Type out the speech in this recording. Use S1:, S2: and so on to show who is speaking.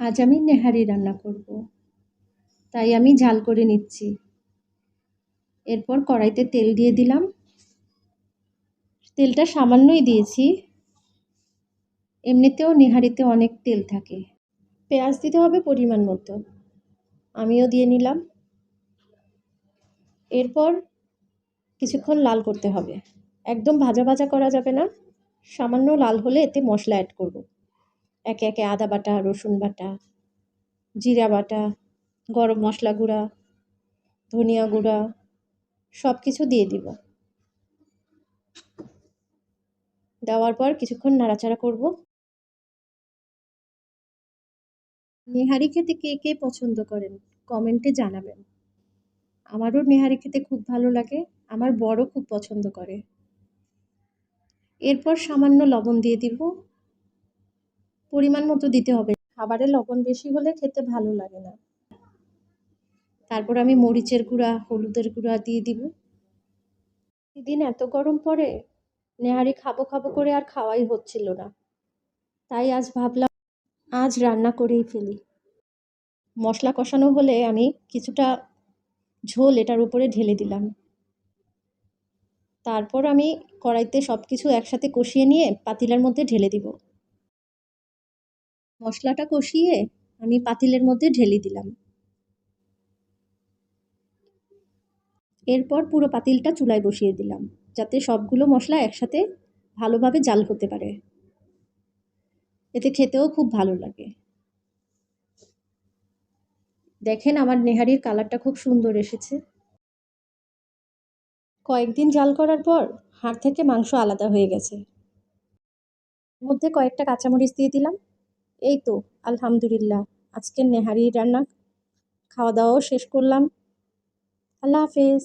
S1: আজ আমি নেহারি রান্না করব, তাই আমি ঝাল করে নিচ্ছি। এরপর কড়াইতে তেল দিয়ে দিলাম। তেলটা সামান্যই দিয়েছি, এমনিতেও নেহারিতে অনেক তেল থাকে। পেঁয়াজ দিতে হবে পরিমাণ মতো, আমিও দিয়ে নিলাম। এরপর কিছুক্ষণ লাল করতে হবে, একদম ভাজা ভাজা করা যাবে না, সামান্য লাল হলে এতে মশলা অ্যাড করব। একে একে আদা বাটা, রসুন বাটা, জিরা বাটা, গরম মশলা গুঁড়া, ধনিয়া গুঁড়া সব কিছু দিয়ে দিব। দেওয়ার পর কিছুক্ষণ নাড়াচাড়া করব। নেহারি খেতে কে কে পছন্দ করেন কমেন্টে জানাবেন। আমারও নেহারি খেতে খুব ভালো লাগে, আমার বড় খুব পছন্দ করে। এরপর সামান্য লবণ দিয়ে দিব, পরিমাণ মতো দিতে হবে, খাবারে লবণ বেশি হলে খেতে ভালো লাগে না। তারপর আমি মরিচের গুঁড়া, হলুদের গুঁড়া দিয়ে দিব। দিন এত গরম পড়ে, নেহারি খাবো খাবো করে আর খাওয়াই হচ্ছিল না, তাই আজ ভাবলাম আজ রান্না করেই ফেলি। মশলা কষানো হলে আমি কিছুটা ঝোল এটার উপরে ঢেলে দিলাম। তারপর আমি কড়াইতে সব কিছু একসাথে কষিয়ে নিয়ে পাতিলার মধ্যে ঢেলে দিব। মশলাটা কষিয়ে আমি পাতিলের মধ্যে ঢেলে দিলাম। এরপর পুরো পাতিলটা চুলায় বসিয়ে দিলাম, যাতে সবগুলো মশলা একসাথে ভালোভাবে জাল হতে পারে, এতে খেতেও খুব ভালো লাগে। দেখেন আমার নেহারির কালারটা খুব সুন্দর এসেছে। কয়েকদিন জাল করার পর হাড় থেকে মাংস আলাদা হয়ে গেছে। এর মধ্যে কয়েকটা কাঁচামরিচ দিয়ে দিলাম। এই তো আলহামদুলিল্লাহ, আজকের নেহারি রান্না খাওয়া দাওয়াও শেষ করলাম। আল্লাহ হাফেজ।